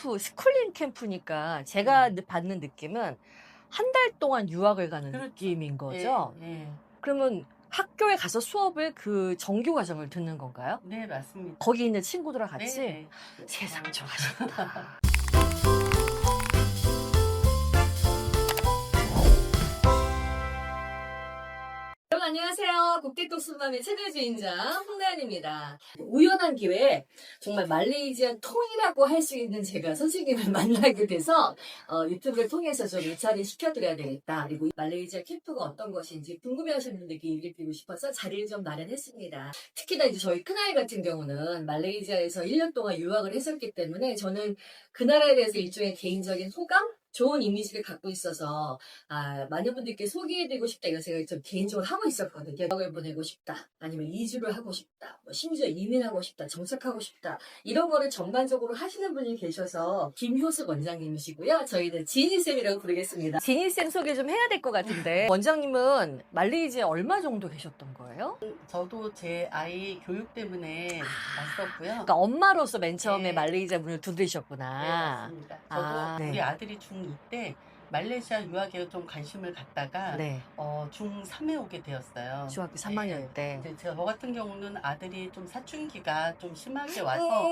스쿨링 캠프니까 제가 받는 느낌은 한 달 동안 유학을 가는 그렇죠. 느낌인 거죠? 예. 그러면 학교에 가서 수업을 그 정규 과정을 듣는 건가요? 네, 맞습니다. 거기 있는 친구들과 같이? 네. 세상 좋아하셨다. 여러분 안녕하세요. 국제독서맘의 최대 주인장 홍나연입니다. 우연한 기회에 정말 말레이시아 통이라고 할 수 있는 제가 선생님을 만나게 돼서 유튜브를 통해서 좀 일자리 시켜드려야 되겠다. 그리고 말레이시아 캠프가 어떤 것인지 궁금해하시는 분들께 얘기를 드리고 싶어서 자리를 좀 마련했습니다. 특히나 이제 저희 큰아이 같은 경우는 말레이시아에서 1년 동안 유학을 했었기 때문에 저는 그 나라에 대해서 일종의 개인적인 호감? 좋은 이미지를 갖고 있어서 많은 분들께 소개해드리고 싶다 이런 생각을 좀 개인적으로 하고 있었거든요. 유학을 보내고 싶다, 아니면 이주를 하고 싶다, 뭐 심지어 이민하고 싶다, 정착하고 싶다 이런 거를 전반적으로 하시는 분이 계셔서 김효숙 원장님이시고요. 저희는 지니쌤이라고 부르겠습니다. 지니쌤 소개 좀 해야 될 것 같은데 원장님은 말레이시아에 얼마 정도 계셨던 거예요? 저도 제 아이 교육 때문에 왔었고요. 그러니까 엄마로서 맨 처음에 네. 말레이시아 문을 네, 두드리셨구나. 맞습니다. 저도 네. 우리 아들이 중2 때 말레이시아 유학에 좀 관심을 갖다가 네. 중3에 오게 되었어요. 중학교 3학년 때. 이제 저 같은 경우는 아들이 좀 사춘기가 좀 심하게 와서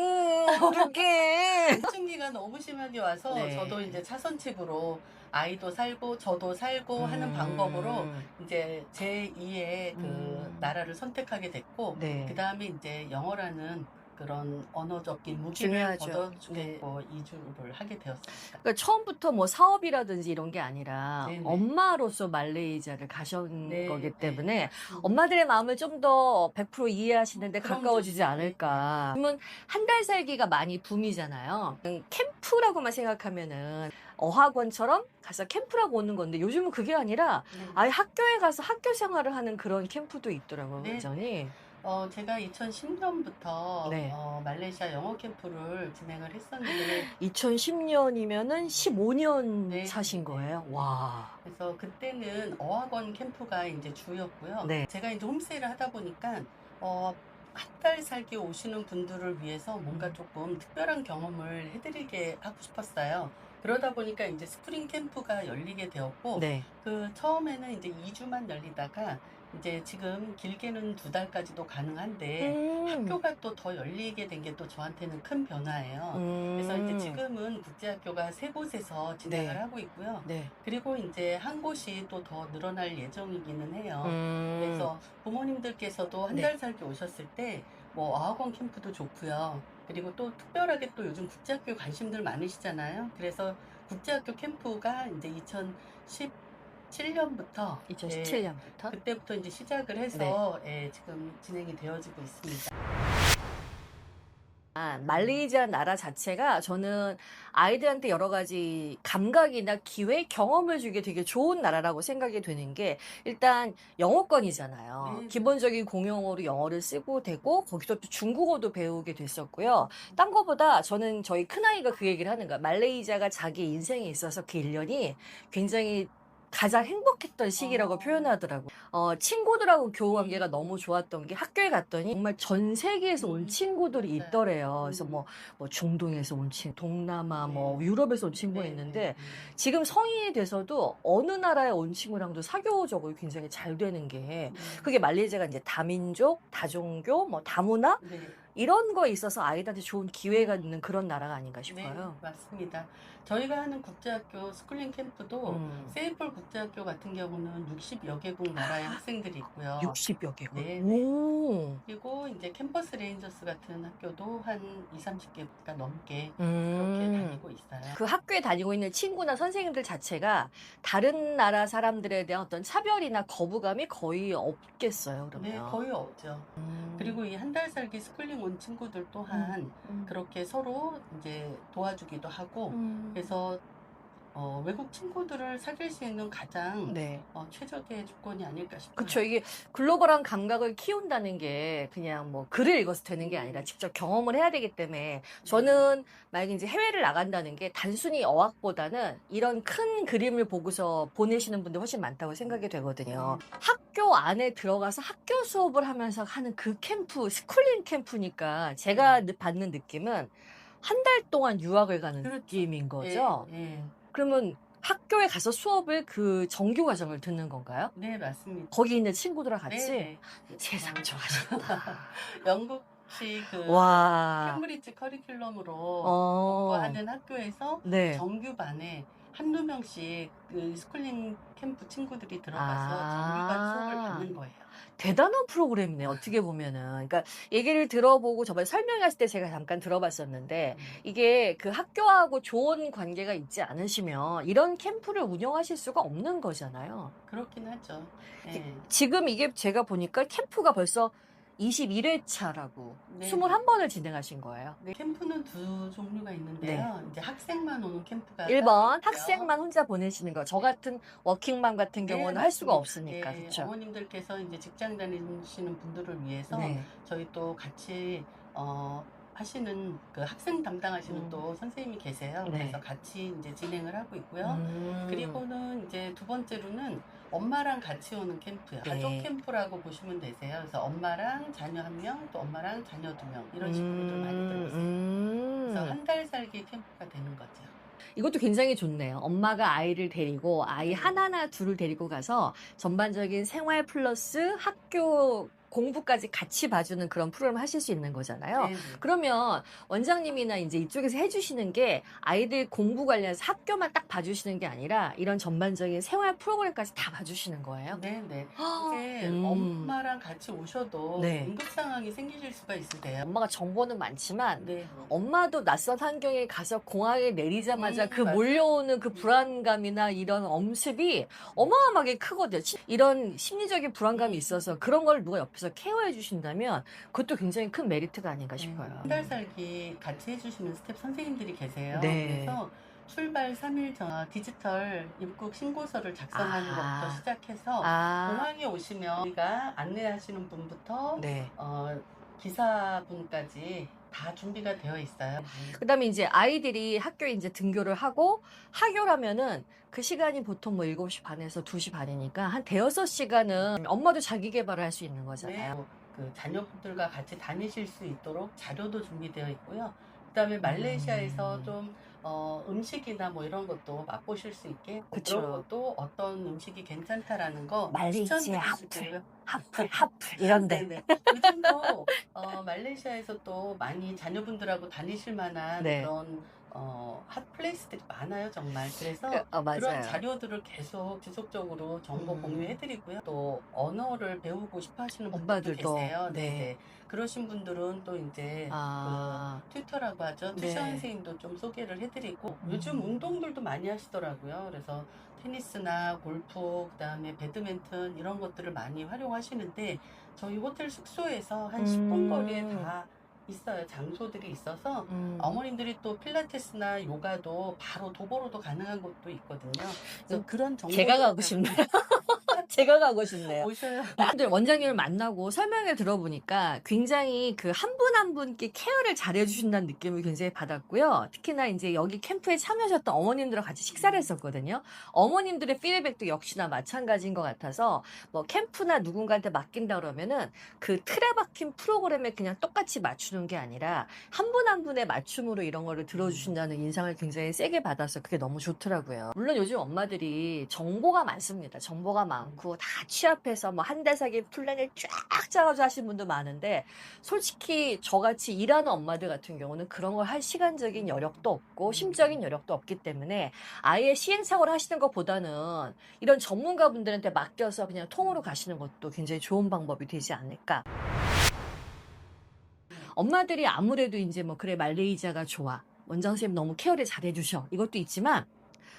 어떡해. 사춘기가 너무 심하게 와서 네. 저도 이제 차선책으로 아이도 살고 저도 살고 하는 방법으로 이제 제2의 그 나라를 선택하게 됐고, 네. 그 다음에 이제 영어라는 그런 언어적인 무기를 중요하죠. 걷어주고 이주를 하게 되었습니다. 그러니까 처음부터 뭐 사업이라든지 이런 게 아니라 네네. 엄마로서 말레이시아를 가신 네, 거기 네, 때문에 맞습니다. 엄마들의 마음을 좀 더 100% 이해하시는데 그럼요. 가까워지지 않을까. 그러면 한 달 살기가 많이 붐이잖아요. 캠프라고만 생각하면은 어학원처럼 가서 캠프라고 오는 건데 요즘은 그게 아니라 네. 아예 학교에 가서 학교 생활을 하는 그런 캠프도 있더라고요, 네. 완전히. 제가 2010년부터 네. 말레이시아 영어 캠프를 진행을 했었는데 2010년이면은 15년 네, 차신 네, 거예요? 네. 와. 그래서 그때는 어학원 캠프가 이제 주였고요. 네. 제가 이제 홈스테이를 하다 보니까 한 달 살기 오시는 분들을 위해서 뭔가 조금 특별한 경험을 해드리게 하고 싶었어요. 그러다 보니까 이제 스프링 캠프가 열리게 되었고, 네. 그 처음에는 이제 2주만 열리다가 이제 지금 길게는 2달까지도 가능한데 학교가 또 더 열리게 된 게 또 저한테는 큰 변화예요. 그래서 이제 지금은 국제학교가 3곳에서 진행을 네. 하고 있고요. 네. 그리고 이제 한 곳이 또 더 늘어날 예정이기는 해요. 그래서 부모님들께서도 한 네. 달 살기 오셨을 때 뭐 어학원 캠프도 좋고요. 그리고 또 특별하게 또 요즘 국제학교 관심들 많으시잖아요. 그래서 국제학교 캠프가 이제 2017년부터 2017년부터? 그때부터 이제 시작을 해서 지금 진행이 되어지고 있습니다. 말레이시아 나라 자체가 저는 아이들한테 여러 가지 감각이나 기회, 경험을 주기에 되게 좋은 나라라고 생각이 되는 게 일단 영어권이잖아요. 네. 기본적인 공용어로 영어를 쓰고 되고 거기서 또 중국어도 배우게 됐었고요. 딴 거보다 저는 저희 큰아이가 그 얘기를 하는 거야. 말레이시아가 자기 인생에 있어서 그 1년이 굉장히 가장 행복했던 시기라고 표현하더라고요. 친구들하고 교우 관계가 너무 좋았던 게 학교에 갔더니 정말 전 세계에서 온 친구들이 맞아요. 있더래요. 그래서 뭐 중동에서 온 친구, 동남아, 뭐 네. 유럽에서 온 친구가 있는데 지금 성인이 돼서도 어느 나라에 온 친구랑도 사교적으로 굉장히 잘 되는 게 그게 말레이시아가 이제 다민족, 다종교, 뭐 다문화 네. 이런 거에 있어서 아이들한테 좋은 기회가 있는 그런 나라가 아닌가 네, 싶어요. 맞습니다. 저희가 하는 국제학교 스쿨링 캠프도 세이폴 국제학교 같은 경우는 60여 개국 나라의 학생들이 있고요. 60여 개국. 네, 네. 오. 그리고 이제 캠퍼스 레인저스 같은 학교도 한 20-30개가 넘게 그렇게 음. 다니고 있어요. 그 학교에 다니고 있는 친구나 선생님들 자체가 다른 나라 사람들에 대한 어떤 차별이나 거부감이 거의 없겠어요, 네, 그러면. 거의 없죠. 그리고 이 한 달 살기 스쿨링 온 친구들 또한 그렇게 서로 이제 도와주기도 하고, 그래서 외국 친구들을 사귈 수 있는 가장 네. 최적의 조건이 아닐까 싶어요. 그쵸. 이게 글로벌한 감각을 키운다는 게 그냥 뭐 글을 읽어서 되는 게 아니라 직접 경험을 해야 되기 때문에 저는 만약에 이제 해외를 나간다는 게 단순히 어학보다는 이런 큰 그림을 보고서 보내시는 분들 훨씬 많다고 생각이 되거든요. 학교 안에 들어가서 학교 수업을 하면서 하는 그 캠프, 스쿨링 캠프니까 제가 받는 느낌은 한 달 동안 유학을 가는 그렇죠. 느낌인 거죠? 예, 예. 그러면 학교에 가서 수업을 그 정규 과정을 듣는 건가요? 네, 맞습니다. 거기 있는 친구들과 네, 같이? 네. 세상 어, 좋아하셨다. 영국식 그 와. 캠브리지 커리큘럼으로 어. 공부하는 학교에서 네. 정규반에 한두 명씩 그 스쿨링 캠프 친구들이 들어가서 정규반 수업을 아. 받는 거예요. 대단한 프로그램이네, 어떻게 보면은. 그러니까 얘기를 들어보고 저번에 설명했을 때 제가 잠깐 들어봤었는데 이게 그 학교하고 좋은 관계가 있지 않으시면 이런 캠프를 운영하실 수가 없는 거잖아요. 그렇긴 하죠. 예. 지금 이게 제가 보니까 캠프가 벌써 21회차라고 네. 21번을 진행하신 거예요. 네, 캠프는 두 종류가 있는데요. 이제 학생만 오는 캠프가 1번 따로 있고요. 학생만 혼자 보내시는 거. 저 같은 워킹맘 같은 네, 경우는 할 수가 맞습니다. 없으니까. 예, 그렇죠? 어머님들께서 이제 직장 다니시는 분들을 위해서 네. 저희 또 같이 하시는 그 학생 담당하시는 또 선생님이 계세요. 네. 그래서 같이 이제 진행을 하고 있고요. 그리고는 이제 두 번째로는 엄마랑 같이 오는 캠프요. 네. 가족 캠프라고 보시면 되세요. 그래서 엄마랑 자녀 1명, 또 엄마랑 자녀 2명 이런 식으로들 많이 들고 있어요. 그래서 한 달 살기 캠프가 되는 거죠. 이것도 굉장히 좋네요. 엄마가 아이를 데리고 아이 네. 하나나 둘을 데리고 가서 전반적인 생활 플러스 학교 공부까지 같이 봐주는 그런 프로그램을 하실 수 있는 거잖아요. 네, 네. 그러면 원장님이나 이제 이쪽에서 해주시는 게 아이들 공부 관련해서 학교만 딱 봐주시는 게 아니라 이런 전반적인 생활 프로그램까지 다 봐주시는 거예요? 네, 네. 이제 음. 엄마랑 같이 오셔도 네. 응급 상황이 생기실 수가 있으세요. 엄마가 정보는 많지만 네. 엄마도 낯선 환경에 가서 공항에 내리자마자 그 맞아요. 몰려오는 그 불안감이나 이런 엄습이 어마어마하게 크거든요. 이런 심리적인 불안감이 있어서 그런 걸 누가 옆에서 케어해 주신다면 그것도 굉장히 큰 메리트가 아닌가 싶어요. 한 달 살기 같이 해주시는 스텝 선생님들이 계세요. 네. 그래서 출발 3일 전 디지털 입국 신고서를 작성하는 아. 것부터 시작해서 아, 공항에 오시면 우리가 안내하시는 분부터 네. 기사분까지 다 준비가 되어 있어요. 그다음에 이제 아이들이 학교에 이제 등교를 하고 학교라면은 그 시간이 보통 뭐 7시 반에서 2시 반이니까 한 대여섯 시간은 엄마도 자기 개발을 할 수 있는 거잖아요. 네, 그 자녀분들과 같이 다니실 수 있도록 자료도 준비되어 있고요. 그다음에 말레이시아에서 좀 음식이나 뭐 이런 것도 맛보실 수 있게 그쵸. 그런 것도 어떤 음식이 괜찮다라는 거 말레이시아 추천드리시고요. 하프 이런데. 네네. 요즘도 말레이시아에서 또 많이 자녀분들하고 다니실 만한 네. 그런 핫 플레이스들이 많아요, 정말. 그래서 그런 맞아요. 자료들을 계속 지속적으로 정보 공유해드리고요. 또 언어를 배우고 싶어 하시는 분들도 엄마들도. 계세요. 네. 네네. 그러신 분들은 또 이제 아, 그 튜터라고 하죠. 네. 튜션 선생님도 좀 소개를 해드리고 요즘 운동들도 많이 하시더라고요. 그래서 테니스나 골프, 그다음에 배드민턴 이런 것들을 많이 활용하시는데 저희 호텔 숙소에서 한 10분 거리에 다 있어요. 장소들이 있어서 어머님들이 또 필라테스나 요가도 바로 도보로도 가능한 곳도 있거든요. 그래서 그런 정보 제가 가고 싶네요. 제가 가고 싶네요. 오셔요. 근데 원장님을 만나고 설명을 들어보니까 굉장히 그 한 분 한 분께 케어를 잘해 주신다는 느낌을 굉장히 받았고요. 특히나 이제 여기 캠프에 참여하셨던 어머님들과 같이 식사를 했었거든요. 어머님들의 피드백도 역시나 마찬가지인 것 같아서 뭐 캠프나 누군가한테 맡긴다 그러면은 그 틀에 박힌 프로그램에 그냥 똑같이 맞추는 게 아니라 한 분 한 분의 맞춤으로 이런 거를 들어주신다는 인상을 굉장히 세게 받아서 그게 너무 좋더라고요. 물론 요즘 엄마들이 정보가 많습니다. 정보가 많고 다 취합해서 뭐 한 달 사기 플랜을 쫙 짜가지고 하시는 분도 많은데 솔직히 저같이 일하는 엄마들 같은 경우는 그런 걸 할 시간적인 여력도 없고 심적인 여력도 없기 때문에 아예 시행착오를 하시는 것보다는 이런 전문가분들한테 맡겨서 그냥 통으로 가시는 것도 굉장히 좋은 방법이 되지 않을까. 엄마들이 아무래도 이제 뭐 그래 말레이시아가 좋아. 원장 선생님 너무 케어를 잘해주셔. 이것도 있지만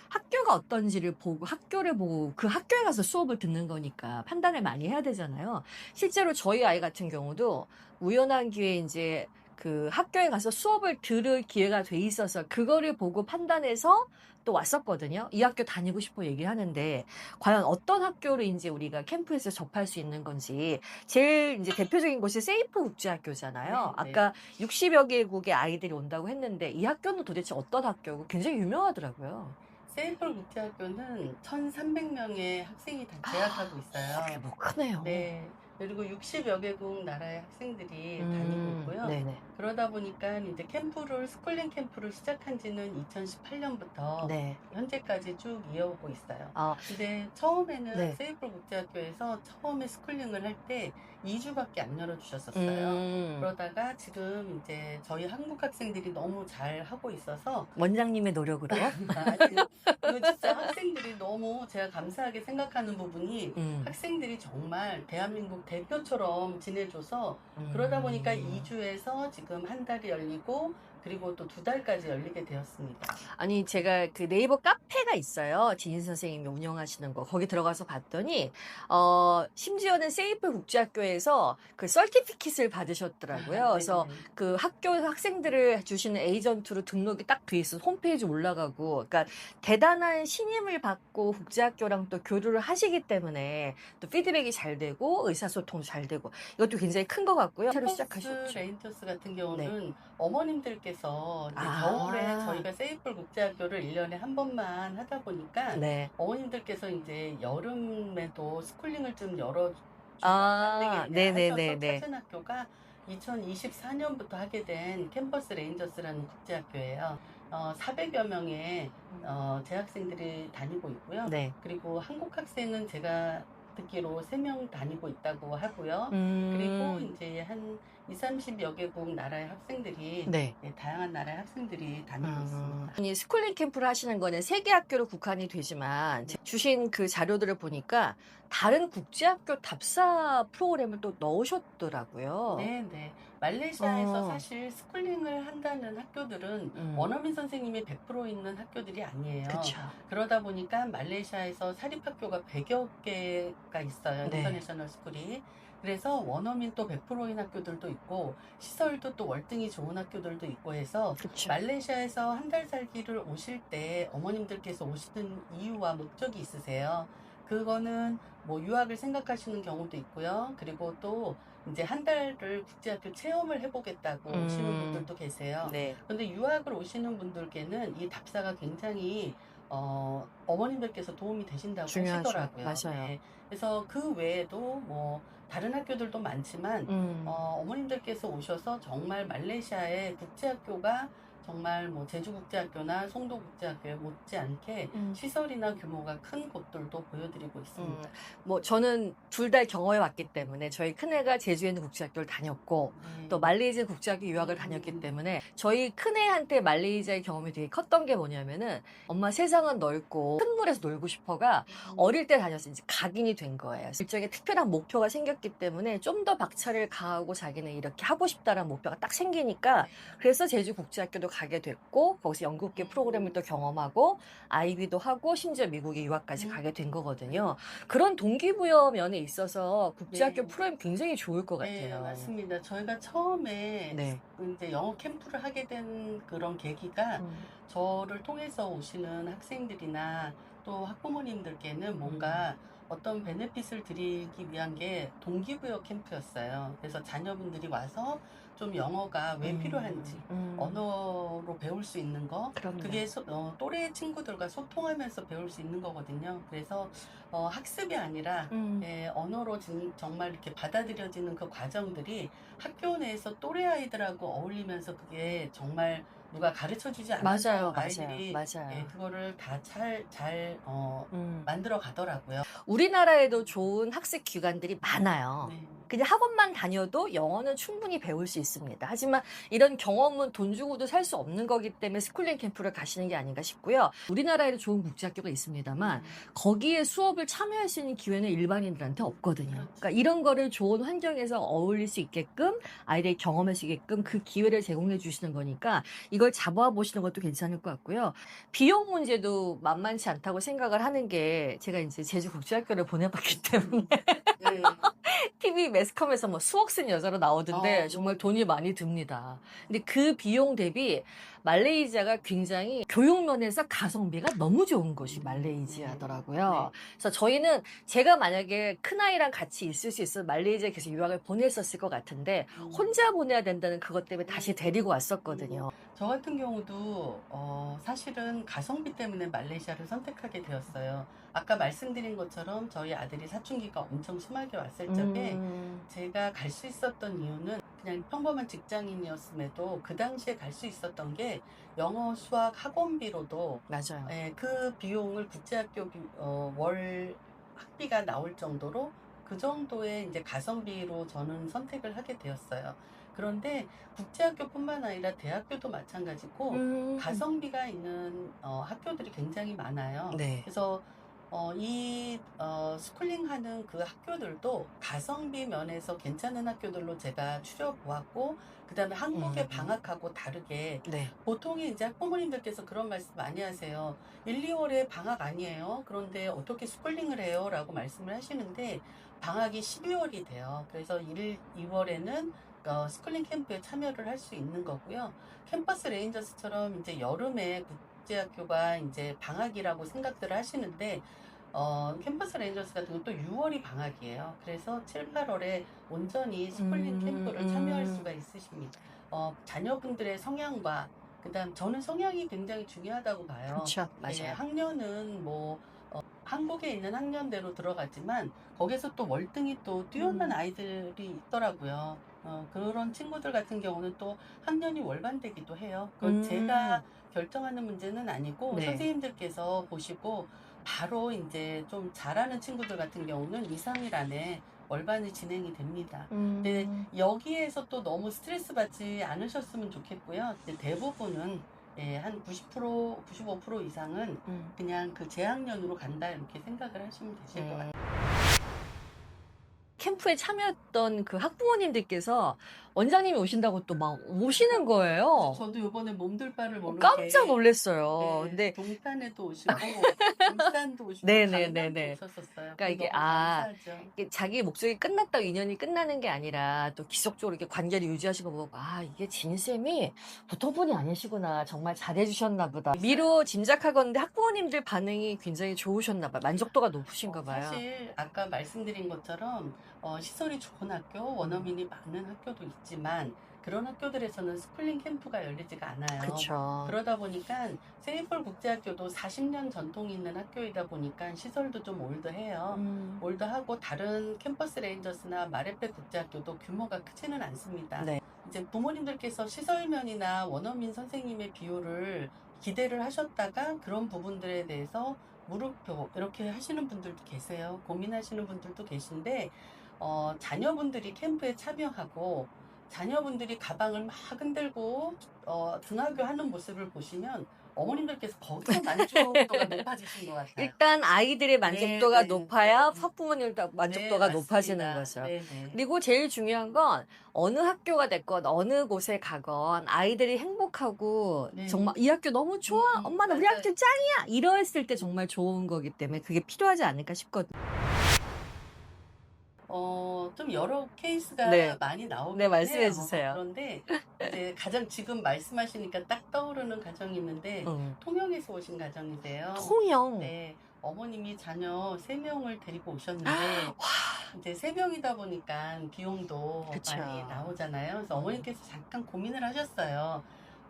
학교가 어떤지를 보고 학교를 보고 그 학교에 가서 수업을 듣는 거니까 판단을 많이 해야 되잖아요. 실제로 저희 아이 같은 경우도 우연한 기회에 이제 그 학교에 가서 수업을 들을 기회가 돼 있어서 그거를 보고 판단해서 또 왔었거든요. 이 학교 다니고 싶어 얘기하는데 과연 어떤 학교를 이제 우리가 캠프에서 접할 수 있는 건지 제일 이제 대표적인 곳이 세이프 국제학교잖아요. 네, 네. 아까 60여 개국의 아이들이 온다고 했는데 이 학교는 도대체 어떤 학교고 굉장히 유명하더라고요. 세이플 국제학교는 1,300명의 학생이 다 재학하고 있어요. 그게 뭐 크네요. 네. 그리고 60여 개국 나라의 학생들이 다니고 있고요. 네네. 그러다 보니까 이제 스쿨링 캠프를 시작한 지는 2018년부터 네. 현재까지 쭉 이어오고 있어요. 아, 근데 처음에는 네. 세이풀 국제학교에서 처음에 스쿨링을 할 때 2주밖에 안 열어주셨었어요. 그러다가 지금 이제 저희 한국 학생들이 너무 잘 하고 있어서 원장님의 노력으로. 그리고 진짜 학생들이 너무 제가 감사하게 생각하는 부분이 학생들이 정말 대한민국 대표처럼 지내줘서 그러다 보니까 2주에서 지금 한 달이 열리고 그리고 또 2달까지 열리게 되었습니다. 아니, 제가 그 네이버 카페가 있어요. 지인 선생님이 운영하시는 거. 거기 들어가서 봤더니, 심지어는 세이풀 국제학교에서 그 서티피킷을 받으셨더라고요. 그래서 네네. 그 학교 학생들을 주시는 에이전트로 등록이 딱 돼 있어. 홈페이지 올라가고. 그러니까 대단한 신임을 받고 국제학교랑 또 교류를 하시기 때문에 또 피드백이 잘 되고 의사소통도 잘 되고 이것도 굉장히 큰 것 같고요. 새로 시작하셨죠. 레인터스 같은 경우는 어머님들께서 이제 아. 겨울에 저희가 세이풀 국제학교를 1년에 한 번만 하다 보니까 네. 어머님들께서 이제 여름에도 스쿨링을 좀 열어주고 아, 네네네네. 하셔서 학교가 2024년부터 하게 된 캠퍼스 레인저스라는 국제학교예요. 400여 명의 재학생들이 다니고 있고요. 네. 그리고 한국 학생은 제가 듣기로 3명 다니고 있다고 하고요. 그리고 음. 이제 한 20, 30여 개국 나라의 학생들이 네. 다양한 나라의 학생들이 다니고 있습니다. 아니, 스쿨링 캠프를 하시는 거는 세개 학교로 국한이 되지만 주신 그 자료들을 보니까 다른 국제학교 답사 프로그램을 또 넣으셨더라고요. 네. 말레이시아에서 어. 사실 스쿨링을 한다는 학교들은 원어민 선생님이 100% 있는 학교들이 아니에요. 그쵸. 그러다 보니까 말레이시아에서 사립학교가 100여 개가 있어요. 네. 인터내셔널 스쿨이. 그래서 원어민 또 100%인 학교들도 있고 시설도 또 월등히 좋은 학교들도 있고 해서 그쵸. 말레이시아에서 한 달 살기를 오실 때 어머님들께서 오시는 이유와 목적이 있으세요. 그거는 뭐 유학을 생각하시는 경우도 있고요. 그리고 또 이제 한 달을 국제학교 체험을 해보겠다고 오시는 분들도 계세요. 네. 근데 유학을 오시는 분들께는 이 답사가 굉장히 어머님들께서 도움이 되신다고 중요하죠. 하시더라고요. 맞아요. 네. 그래서 그 외에도 뭐 다른 학교들도 많지만 어머님들께서 오셔서 정말 말레이시아의 국제학교가 정말 뭐 제주국제학교나 송도국제학교에 못지않게 시설이나 규모가 큰 곳들도 보여드리고 있습니다. 뭐 저는 둘 다 경험해 왔기 때문에 저희 큰애가 제주에 있는 국제학교를 다녔고 네. 또 말레이시아 국제학교 유학을 다녔기 때문에 저희 큰애한테 말레이시아의 경험이 되게 컸던 게 뭐냐면은 엄마 세상은 넓고 큰 물에서 놀고 싶어가 어릴 때 다녔을 때 이제 각인이 된 거예요. 일종의 특별한 목표가 생겼기 때문에 좀 더 박차를 가하고 자기는 이렇게 하고 싶다라는 목표가 딱 생기니까 그래서 제주 국제학교도 가게 됐고 거기서 연극계 프로그램을 또 경험하고 아이비도 하고 심지어 미국에 유학까지 가게 된 거거든요. 그런 동기부여 면에 있어서 국제학교 네. 프로그램 굉장히 좋을 것 네, 같아요. 맞습니다. 저희가 처음에 네. 이제 영어 캠프를 하게 된 그런 계기가 저를 통해서 오시는 학생들이나 또 학부모님들께는 뭔가 어떤 베네핏을 드리기 위한 게 동기부여 캠프였어요. 그래서 자녀분들이 와서 좀 영어가 왜 필요한지, 언어로 배울 수 있는 거, 그럼요. 그게 또래 친구들과 소통하면서 배울 수 있는 거거든요. 그래서 학습이 아니라 언어로 정말 이렇게 받아들여지는 그 과정들이 학교 내에서 또래 아이들하고 어울리면서 그게 정말 누가 가르쳐 주지 않아서 아이들이 맞아요. 그거를 다 잘 만들어 가더라고요. 우리나라에도 좋은 학습 기관들이 많아요. 네. 그냥 학원만 다녀도 영어는 충분히 배울 수 있습니다. 하지만 이런 경험은 돈 주고도 살 수 없는 거기 때문에 스쿨링 캠프를 가시는 게 아닌가 싶고요. 우리나라에도 좋은 국제학교가 있습니다만 거기에 수업을 참여할 수 있는 기회는 일반인들한테 없거든요. 그러니까 이런 거를 좋은 환경에서 어울릴 수 있게끔 아이들이 경험할 수 있게끔 그 기회를 제공해 주시는 거니까 이걸 잡아와 보시는 것도 괜찮을 것 같고요. 비용 문제도 만만치 않다고 생각을 하는 게 제가 이제 제주국제학교를 보내봤기 때문에 네. TV 매스컴에서 뭐 수억 쓴 여자로 나오던데 정말 돈이 많이 듭니다. 근데 그 비용 대비 말레이시아가 굉장히 교육면에서 가성비가 너무 좋은 곳이 말레이시아더라고요. 그래서 저희는 제가 만약에 큰아이랑 같이 있을 수 있어서 말레이시아에 계속 유학을 보냈었을 것 같은데 혼자 보내야 된다는 그것 때문에 다시 데리고 왔었거든요. 저 같은 경우도 사실은 가성비 때문에 말레이시아를 선택하게 되었어요. 아까 말씀드린 것처럼 저희 아들이 사춘기가 엄청 심하게 왔을 적에 제가 갈 수 있었던 이유는 그냥 평범한 직장인이었음에도 그 당시에 갈 수 있었던 게 영어 수학 학원비로도 맞아요. 그 비용을 국제학교 월 학비가 나올 정도로 그 정도의 이제 가성비로 저는 선택을 하게 되었어요. 그런데 국제학교뿐만 아니라 대학교도 마찬가지고 가성비가 있는 학교들이 굉장히 많아요. 네. 그래서 스쿨링 하는 그 학교들도 가성비 면에서 괜찮은 학교들로 제가 추려보았고, 그 다음에 한국의 방학하고 다르게 네. 보통의 이제 학부모님들께서 그런 말씀 많이 하세요. 1, 2월에 방학 아니에요? 그런데 어떻게 스쿨링을 해요? 라고 말씀을 하시는데, 방학이 12월이 돼요. 그래서 1, 2월에는 스쿨링 캠프에 참여를 할 수 있는 거고요. 캠퍼스 레인저스처럼 이제 여름에 국제학교가 이제 방학이라고 생각들을 하시는데, 캠퍼스 레인저스 같은 건 또 6월이 방학이에요. 그래서 7, 8월에 온전히 스쿨링 캠프를 참여할 수가 있으십니다. 자녀분들의 성향과, 그 다음 저는 성향이 굉장히 중요하다고 봐요. 그렇죠. 예, 맞아요. 학년은 뭐, 한국에 있는 학년대로 들어갔지만, 거기서 또 월등히 또 뛰어난 아이들이 있더라고요. 그런 친구들 같은 경우는 또 학년이 월반되기도 해요. 그건 제가 결정하는 문제는 아니고, 네. 선생님들께서 보시고, 바로 이제 좀 잘하는 친구들 같은 경우는 2, 3일 안에 월반이 진행이 됩니다. 근데 여기에서 또 너무 스트레스 받지 않으셨으면 좋겠고요. 근데 대부분은 한 90%, 95% 이상은 그냥 그 재학년으로 간다 이렇게 생각을 하시면 되실 것 같아요. 캠프에 참여했던 그 학부모님들께서 원장님이 오신다고 또 막 오시는 거예요. 저도 이번에 몸둘 바를 모르게 깜짝 놀랐어요. 네, 근데 동탄에도 오시고 울산도 오시고 네네네네. 강남도 오셨었어요. 그러니까 이게 너무 감사하죠. 이게 자기 목적이 끝났다고 인연이 끝나는 게 아니라 또 지속적으로 이렇게 관계를 유지하시고 보고 이게 진쌤이 보통 분이 아니시구나. 정말 잘해주셨나 보다. 미로 짐작하건데 학부모님들 반응이 굉장히 좋으셨나 봐요. 만족도가 높으신가 봐요. 사실 아까 말씀드린 것처럼 시설이 좋은 학교, 원어민이 많은 학교도 있지만 그런 학교들에서는 스쿨링 캠프가 열리지가 않아요. 그렇죠. 그러다 보니까 세이폴 국제학교도 40년 전통이 있는 학교이다 보니까 시설도 좀 올드해요. 올드하고 다른 캠퍼스 레인저스나 마레페 국제학교도 규모가 크지는 않습니다. 네. 이제 부모님들께서 시설면이나 원어민 선생님의 비율을 기대를 하셨다가 그런 부분들에 대해서 물음표 이렇게 하시는 분들도 계세요. 고민하시는 분들도 계신데 자녀분들이 캠프에 참여하고 자녀분들이 가방을 막 흔들고 등하교 하는 모습을 보시면 어머님들께서 거기서 만족도가 높아지신 것 같아요. 일단 아이들의 만족도가 네, 높아야 네. 학부모님도 만족도가 네, 높아지는 맞습니다. 거죠. 네. 그리고 제일 중요한 건 어느 학교가 됐건 어느 곳에 가건 아이들이 행복하고 네. 정말 이 학교 너무 좋아. 엄마 나 우리 맞아요. 학교 짱이야. 이랬을 때 정말 좋은 거기 때문에 그게 필요하지 않을까 싶거든요. 좀 여러 케이스가 네. 많이 나오긴 네, 말씀해 해요. 주세요. 그런데 이제 가장 지금 말씀하시니까 딱 떠오르는 가정이 있는데 통영에서 오신 가정이세요. 통영. 네, 어머님이 자녀 3명을 데리고 오셨는데 이제 3명이다 보니까 비용도 그쵸. 많이 나오잖아요. 그래서 어머님께서 잠깐 고민을 하셨어요.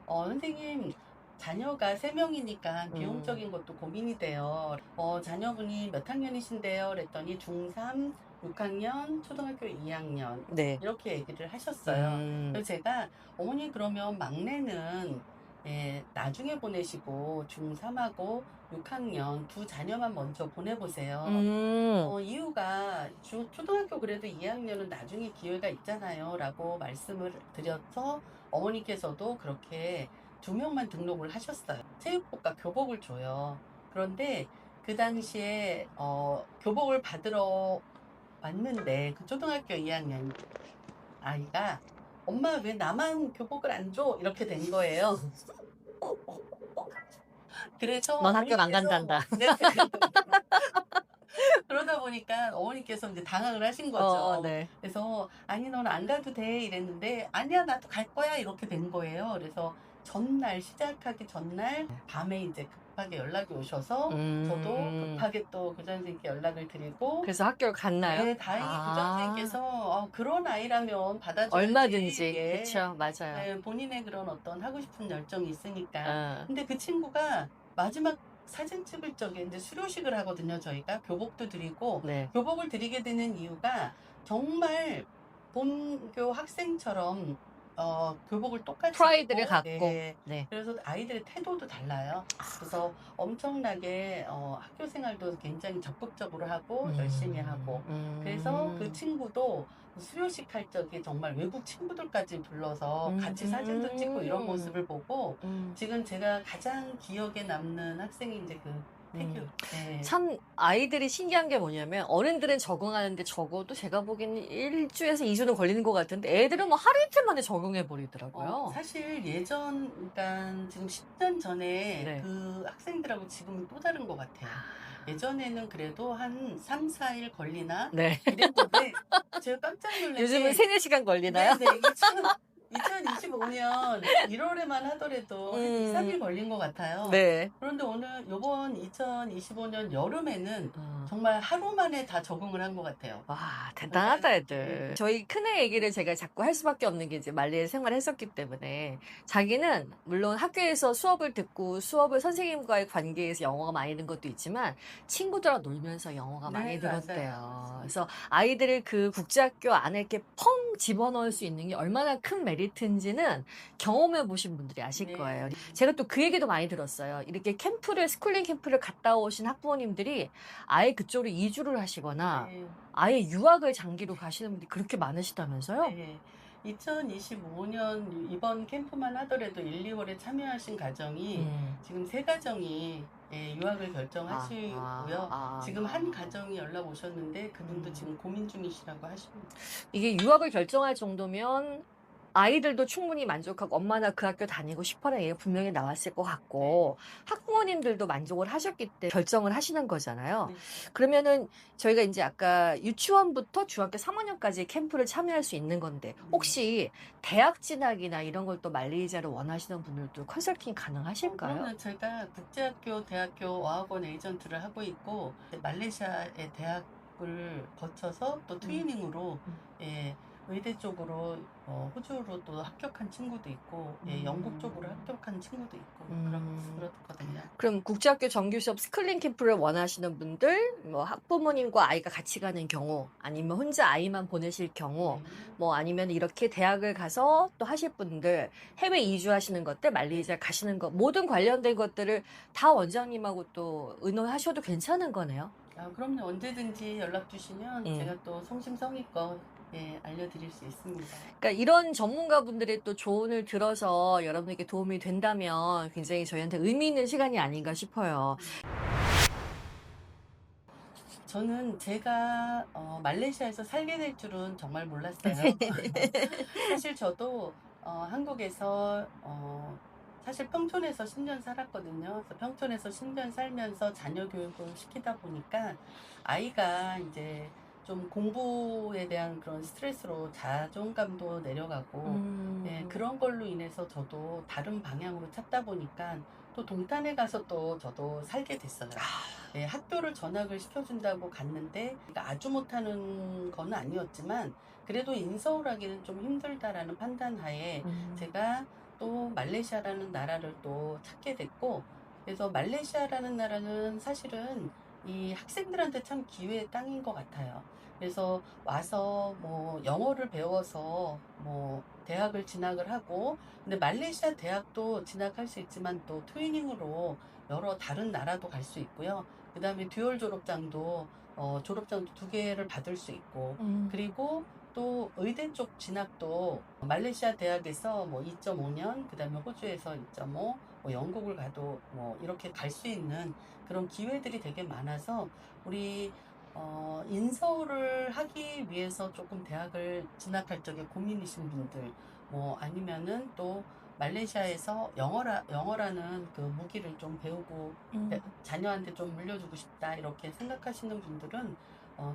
선생님, 자녀가 3명이니까 비용적인 것도 고민이 돼요. 자녀분이 몇 학년이신데요? 그랬더니 중3, 6학년, 초등학교 2학년 네. 이렇게 얘기를 하셨어요. 그래서 제가 어머니 그러면 막내는 나중에 보내시고 중3하고 6학년 두 자녀만 먼저 보내보세요. 이유가 초등학교 그래도 2학년은 나중에 기회가 있잖아요 라고 말씀을 드려서 어머니께서도 그렇게 2명만 등록을 하셨어요. 체육복과 교복을 줘요. 그런데 그 당시에 교복을 받으러 왔는데 그 초등학교 2학년 아이가 엄마 왜 나만 교복을 안 줘? 이렇게 된 거예요. 그래서 넌 학교 안 어머니께서 간단다. 네. 그러다 보니까 어머니께서 이제 당황을 하신 거죠. 네. 그래서 아니 넌 안 가도 돼 이랬는데 아니야 나도 갈 거야 이렇게 된 거예요. 그래서 전날 시작하기 전날 밤에 이제 급하게 연락이 오셔서 저도 급하게 또 교장선생님께 연락을 드리고 그래서 학교를 갔나요? 네, 다행히 교장선생님께서 그런 아이라면 받아줘야지. 얼마든지. 예. 그렇죠. 맞아요. 네, 본인의 그런 어떤 하고 싶은 열정이 있으니까. 어. 근데 그 친구가 마지막 사진 찍을 적에 이제 수료식을 하거든요. 저희가 교복도 드리고 네. 교복을 드리게 되는 이유가 정말 본교 학생처럼 교복을 똑같이 프라이드를 입고, 갖고. 네. 네. 그래서 아이들의 태도도 달라요. 그래서 엄청나게 학교 생활도 굉장히 적극적으로 하고 열심히 하고 그래서 그 친구도 수료식 할 적에 정말 외국 친구들까지 불러서 같이 사진도 찍고 이런 모습을 보고 지금 제가 가장 기억에 남는 학생이 이제 그 태규. 네. 참 아이들이 신기한 게 뭐냐면 어른들은 적응하는데 적어도 제가 보기에는 1주에서 2주는 걸리는 것 같은데 애들은 뭐 하루 이틀 만에 적응해 버리더라고요. 사실 예전, 그러니까 지금 10년 전에 네. 그 학생들하고 지금은 또 다른 것 같아요. 예전에는 그래도 한 3, 4일 걸리나? 네. 이랬는데 제가 깜짝 놀란 요즘은 게 3, 4시간 걸리나요? 네, 2025년 1월에만 하더라도 한 2, 3일 걸린 것 같아요. 네. 그런데 요번 2025년 여름에는 정말 하루 만에 다 적응을 한 것 같아요. 와, 대단하다, 애들. 저희 큰애 얘기를 제가 자꾸 할 수밖에 없는 게 이제 말리에 생활을 했었기 때문에 자기는 물론 학교에서 수업을 듣고 수업을 선생님과의 관계에서 영어가 많이 는 것도 있지만 친구들하고 놀면서 영어가 네, 많이 늘었대요. 맞아요. 그래서 아이들을 그 국제학교 안에 이렇게 펑 집어넣을 수 있는 게 얼마나 큰 메리트인지는 경험해 보신 분들이 아실 네. 거예요. 제가 또 그 얘기도 많이 들었어요. 이렇게 스쿨링 캠프를 갔다 오신 학부모님들이 아예 그쪽으로 이주를 하시거나 네. 아예 유학을 장기로 가시는 분들이 그렇게 많으시다면서요? 네. 2025년 이번 캠프만 하더라도 1, 2월에 참여하신 가정이 지금 3가정이 유학을 결정하시고요. 지금 한 가정이 연락 오셨는데 그분도 지금 고민 중이시라고 하십니다. 이게 유학을 결정할 정도면 아이들도 충분히 만족하고 엄마 나 그 학교 다니고 싶어라는 얘기가 분명히 나왔을 것 같고 학부모님들도 만족을 하셨기 때문에 결정을 하시는 거잖아요. 네. 그러면은 저희가 이제 아까 유치원부터 중학교 3학년까지 캠프를 참여할 수 있는 건데 혹시 대학 진학이나 이런 걸 또 말레이시아로 원하시는 분들도 컨설팅이 가능하실까요? 그러면 제가 국제학교, 대학교, 어학원 에이전트를 하고 있고 말레이시아의 대학을 거쳐서 또 트위닝으로 의대 쪽으로 호주로 또 합격한 친구도 있고 영국 쪽으로 합격한 친구도 있고 그렇거든요. 그럼 국제학교 정규 수업 스쿨링 캠프를 원하시는 분들, 뭐 학부모님과 아이가 같이 가는 경우, 아니면 혼자 아이만 보내실 경우, 뭐 아니면 이렇게 대학을 가서 또 하실 분들, 해외 이주하시는 것들, 말레이시아 가시는 것, 모든 관련된 것들을 다 원장님하고 또 의논하셔도 괜찮은 거네요. 그럼요. 언제든지 연락 주시면 제가 또 성심성의껏 알려드릴 수 있습니다. 그러니까 이런 전문가분들의 또 조언을 들어서 여러분에게 도움이 된다면 굉장히 저희한테 의미 있는 시간이 아닌가 싶어요. 저는 제가 말레이시아에서 살게 될 줄은 정말 몰랐어요. 사실 저도 한국에서 사실 평촌에서 10년 살았거든요. 그래서 평촌에서 10년 살면서 자녀 교육을 시키다 보니까 아이가 이제 좀 공부에 대한 그런 스트레스로 자존감도 내려가고 그런 걸로 인해서 저도 다른 방향으로 찾다 보니까 또 동탄에 가서 또 저도 살게 됐어요. 학교를 전학을 시켜준다고 갔는데 아주 못하는 건 아니었지만 그래도 인서울하기는 좀 힘들다라는 판단하에 제가 또 말레이시아라는 나라를 또 찾게 됐고 그래서 말레이시아라는 나라는 사실은 이 학생들한테 참 기회의 땅인 것 같아요. 그래서 와서 뭐 영어를 배워서 뭐 대학을 진학을 하고 근데 말레이시아 대학도 진학할 수 있지만 또 트위닝으로 여러 다른 나라도 갈 수 있고요. 그 다음에 듀얼 졸업장도 2개를 받을 수 있고 그리고 또 의대 쪽 진학도 말레이시아 대학에서 뭐 2.5년, 그 다음에 호주에서 2.5, 뭐 영국을 가도 뭐 이렇게 갈 수 있는 그런 기회들이 되게 많아서 우리 인서울을 하기 위해서 조금 대학을 진학할 적에 고민이신 분들, 뭐 아니면은 또 말레이시아에서 영어라는 그 무기를 좀 배우고 자녀한테 좀 물려주고 싶다 이렇게 생각하시는 분들은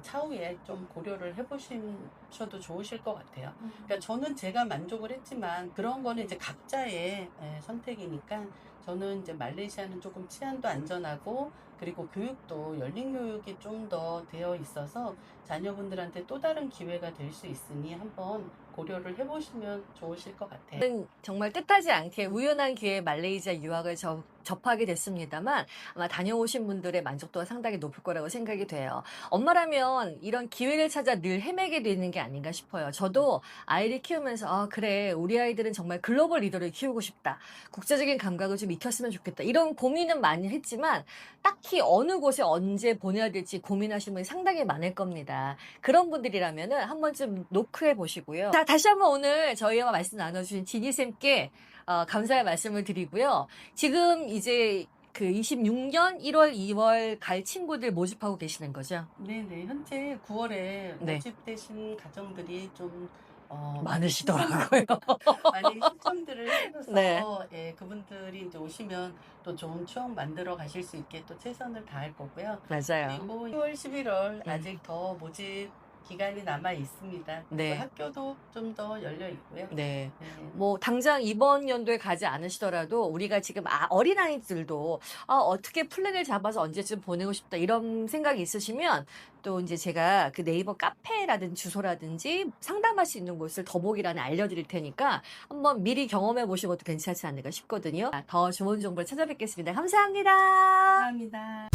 차후에 좀 고려를 해보셔도 좋으실 것 같아요. 그러니까 저는 제가 만족을 했지만 그런 거는 이제 각자의 선택이니까 저는 이제 말레이시아는 조금 치안도 안전하고 그리고 교육도 열린 교육이 좀 더 되어 있어서 자녀분들한테 또 다른 기회가 될 수 있으니 한번 고려를 해보시면 좋으실 것 같아요. 저는 정말 뜻하지 않게 우연한 기회에 말레이시아 유학을 접하게 됐습니다만 아마 다녀오신 분들의 만족도가 상당히 높을 거라고 생각이 돼요. 엄마라면 이런 기회를 찾아 늘 헤매게 되는 게 아닌가 싶어요. 저도 아이를 키우면서 아 그래 우리 아이들은 정말 글로벌 리더를 키우고 싶다. 국제적인 감각을 좀 익혔으면 좋겠다. 이런 고민은 많이 했지만 딱히 어느 곳에 언제 보내야 될지 고민하시는 분이 상당히 많을 겁니다. 그런 분들이라면은 한 번쯤 노크해 보시고요. 자, 다시 한번 오늘 저희와 말씀 나눠주신 지니쌤께 감사의 말씀을 드리고요. 지금 이제 그 26년 1월, 2월 갈 친구들 모집하고 계시는 거죠? 네네. 현재 9월에 네. 모집되신 가정들이 좀 많으시더라고요. 많이 신청들을 해줘서 네. 예, 그분들이 이제 오시면 또 좋은 추억 만들어 가실 수 있게 또 최선을 다할 거고요. 맞아요. 그리고 10월, 11월 아직 더 모집 기간이 남아 있습니다. 네. 그래서 학교도 좀 더 열려 있고요. 네. 네. 뭐 당장 이번 연도에 가지 않으시더라도 우리가 지금 어린아이들도 어떻게 플랜을 잡아서 언제쯤 보내고 싶다 이런 생각이 있으시면 또 이제 제가 그 네이버 카페라든지 주소라든지 상담할 수 있는 곳을 더보기란에 알려드릴 테니까 한번 미리 경험해 보시는 것도 괜찮지 않을까 싶거든요. 더 좋은 정보를 찾아뵙겠습니다. 감사합니다. 감사합니다.